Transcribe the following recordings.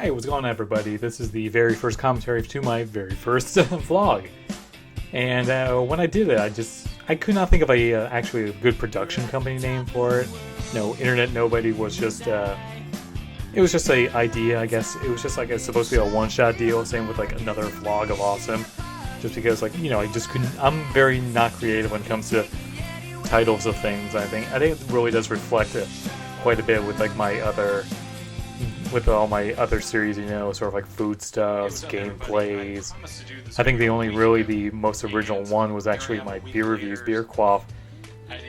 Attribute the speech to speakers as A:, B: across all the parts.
A: Hey, what's going on, everybody? This is the very first commentary to my very first vlog. And when I did it, I could not think of actually a good production company name for it. No, Internet Nobody was just, it was just a idea, I guess. It was just like it's supposed to be a one-shot deal, same with like another vlog of awesome. Just because, like, you know, I just couldn't, I'm very not creative when it comes to titles of things, I think. I think it really does reflect it quite a bit with like with all my other series, you know, sort of like foodstuffs, gameplays. I think the most original one was actually my beer reviews, Beer Quaff,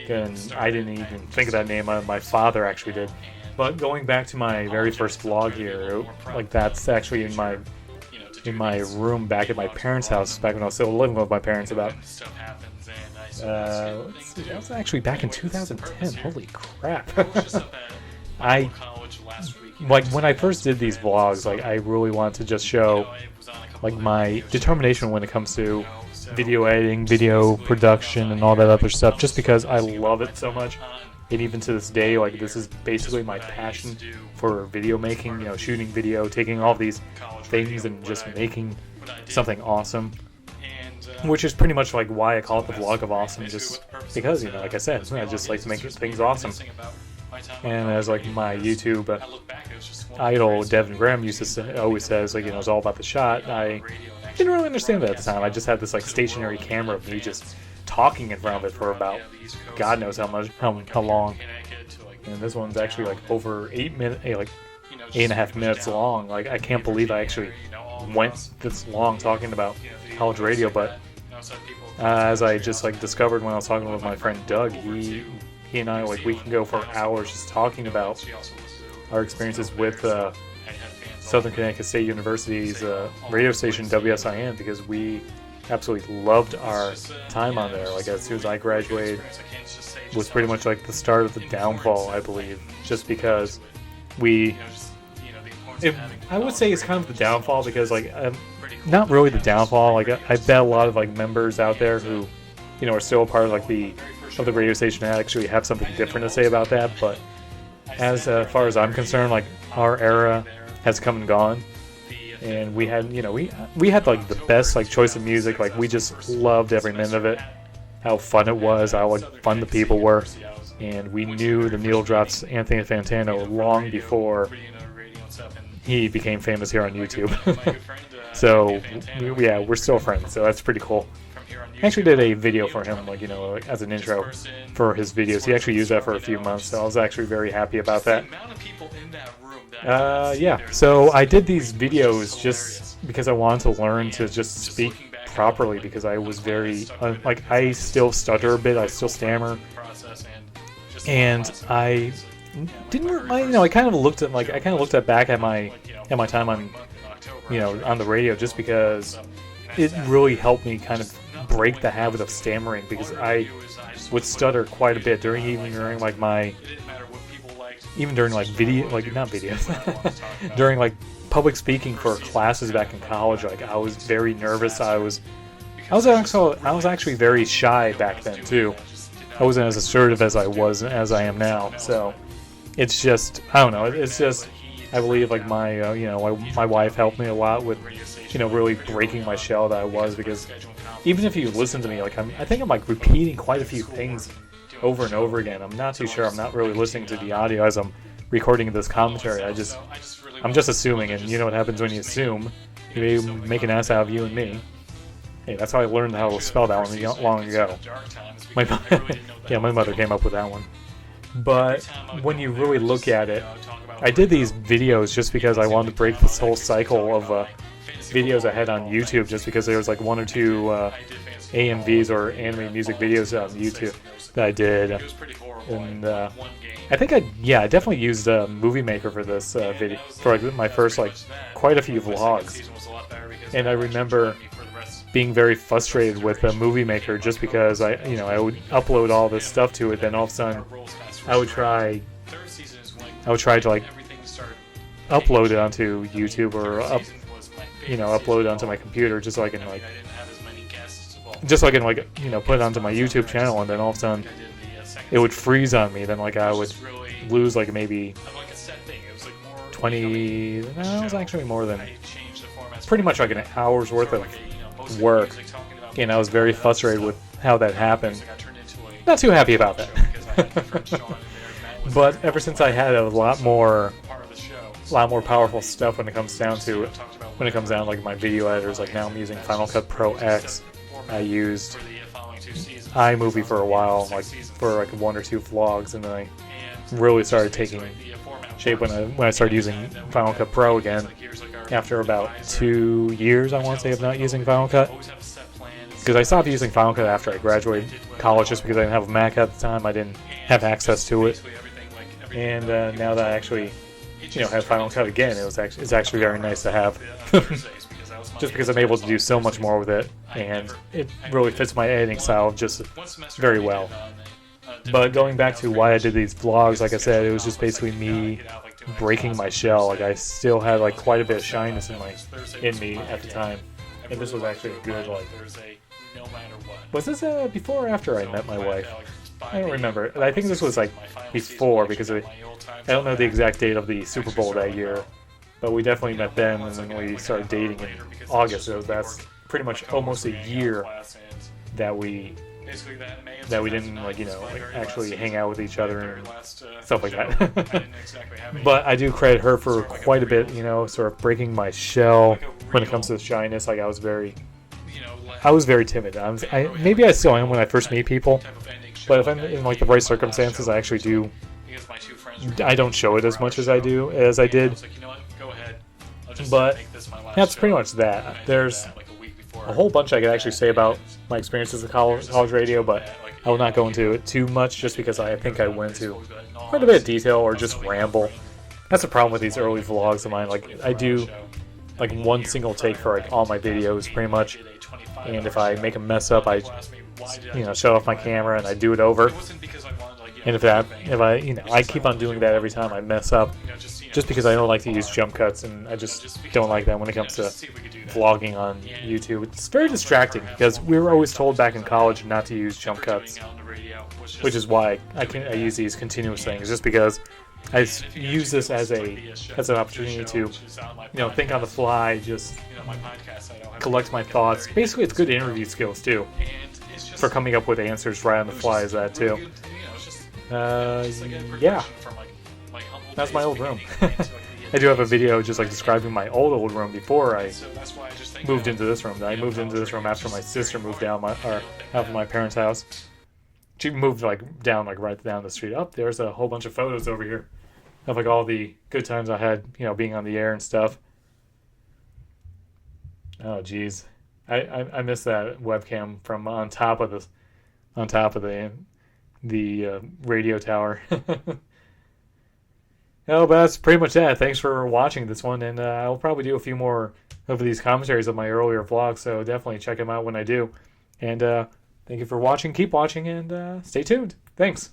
A: and I didn't even think of that name. My father actually did. But going back to my very first vlog here, like that's actually in my room back at my parents' house, back when I was still living with my parents. Let's see, that was actually back in 2010. Holy crap! Like when I first did these vlogs, like I really wanted to just show like my determination when it comes to video editing, video production, and all that other stuff, just because I love it so much. And even to this day, like this is basically my passion for video making, you know, shooting video, taking all these things and just making something awesome. Which is pretty much like why I call it the vlog of awesome, just because, you know, like I said, I just like to make things awesome. And as like my YouTube idol Devin Graham always says, like, you know, it's all about the shot. I didn't really understand that at the time. I just had this like stationary camera of me just talking in front of it for about God knows how long. And this one's actually like over 8 minutes, like 8.5 minutes long. Like I can't believe I actually went this long talking about college radio. But as I just like discovered when I was talking with my friend Doug, he and I, like, we can go for hours just talking about our experiences with Southern Connecticut State University's radio station WSIN, because we absolutely loved our time on there. Like as soon as I graduated, was pretty much like the start of the downfall, I believe, just because I would say it's kind of the downfall, because like not really the downfall. Like I bet a lot of like members out there who, you know, are still a part of like the radio station actually have something different to say about that. But as far as I'm concerned, like our era has come and gone, and we had, you know, we had like the best like choice of music. Like we just loved every minute of it, how fun it was, how like fun the people were, and we knew the needle drops Anthony Fantano long before he became famous here on YouTube. So yeah, we're still friends, so that's pretty cool. I actually did a video for him, like, you know, like, as an intro for his videos. He actually used that for a few months, so I was actually very happy about that. Yeah, so I did these videos just because I wanted to learn to just speak properly, because I was very, like, I still stutter a bit, I still stammer, and I didn't, you know, I kind of looked back at my time on, you know, on the radio, just because it really helped me kind of break the habit of stammering, because I would stutter quite a bit during like video, like not videos, during like public speaking for classes back in college. Like I was very nervous. I was actually very shy back then too. I wasn't as assertive as I am now. So it's just, I don't know. It's just, I believe like my you know, my wife helped me a lot with, you know, really breaking my shell that I was, because even if you listen to me, like I think I'm like repeating quite a few things over and over again. I'm not too sure. I'm not really listening to the audio as I'm recording this commentary. I'm just assuming, and you know what happens when you assume. You make an ass out of you and me. Hey, that's how I learned how to spell that one long ago. Yeah, my mother came up with that one. But when you really look at it, I did these videos just because I wanted to break this whole cycle of videos I had on YouTube, just because there was like one or two AMVs or anime music videos on YouTube that I did, and I think I definitely used Movie Maker for this video, for like my first like quite a few vlogs. And I remember being very frustrated with Movie Maker, just because I would upload all this stuff to it, then all of a sudden I would try to like upload it onto YouTube, or upload it onto my computer, just so I can put it onto my YouTube channel, and then all of a sudden it would freeze on me. Then like I would lose like maybe 20. No, it was actually more than pretty much like an hour's worth of work, and I was very frustrated with how that happened. Not too happy about that. But ever since I had a lot more powerful stuff when it comes down to like my video editors, like now I'm using Final Cut Pro X. I used iMovie for a while, like for like 1 or 2 vlogs, and then I really started taking shape when I started using Final Cut Pro again after about 2 years, I want to say, of not using Final Cut. Because I stopped using Final Cut after I graduated college just because I didn't have a Mac at the time. I didn't have access to it. And now that I actually have Final Cut again, it's actually very nice to have. Just because I'm able to do so much more with it, and it really fits my editing style just very well. But going back to why I did these vlogs, like I said, it was just basically me breaking my shell. Like I still had like quite a bit of shyness in me at the time, and this was actually a good like. Was this before or after I met my wife? I don't remember. I think this was like before, because I don't know the exact date of the Super Bowl that year, but we definitely met then, and then we started dating in August. So that's pretty much almost a year that we didn't actually hang out with each other and stuff like that. But I do credit her for quite a bit, sort of breaking my shell when it comes to shyness. Like I was very timid. Maybe I still am when I first meet people, but if I'm in like the right circumstances, I actually do. I don't show it as much as I did. But that's pretty much that. There's a whole bunch I could actually say about my experiences at college radio, but I will not go into it too much just because I think I went into quite a bit of detail or just ramble. That's the problem with these early vlogs of mine. Like I do like one single take for like all my videos pretty much, and if I make a mess up, I shut off my camera and I do it over. And if I keep on doing that every time I mess up, just because I don't like to use jump cuts, and I just don't like that when it comes to vlogging on YouTube. It's very distracting because we were always told back in college not to use jump cuts, which is why I use these continuous things, just because I use this as an opportunity to think on the fly, just collect my thoughts. Basically, it's good interview skills too, for coming up with answers right on the fly. Is that too? Yeah. That's my old room. I do have a video just like describing my old room before I moved into this room. I moved into this room after my sister moved down out of my parents' house. She moved down right down the street. There's a whole bunch of photos over here of like all the good times I had, being on the air and stuff. Oh geez, I miss that webcam from on top of the radio tower. No, but that's pretty much that. Thanks for watching this one, and I'll probably do a few more of these commentaries of my earlier vlogs, so definitely check them out when I do. And thank you for watching. Keep watching, and stay tuned. Thanks.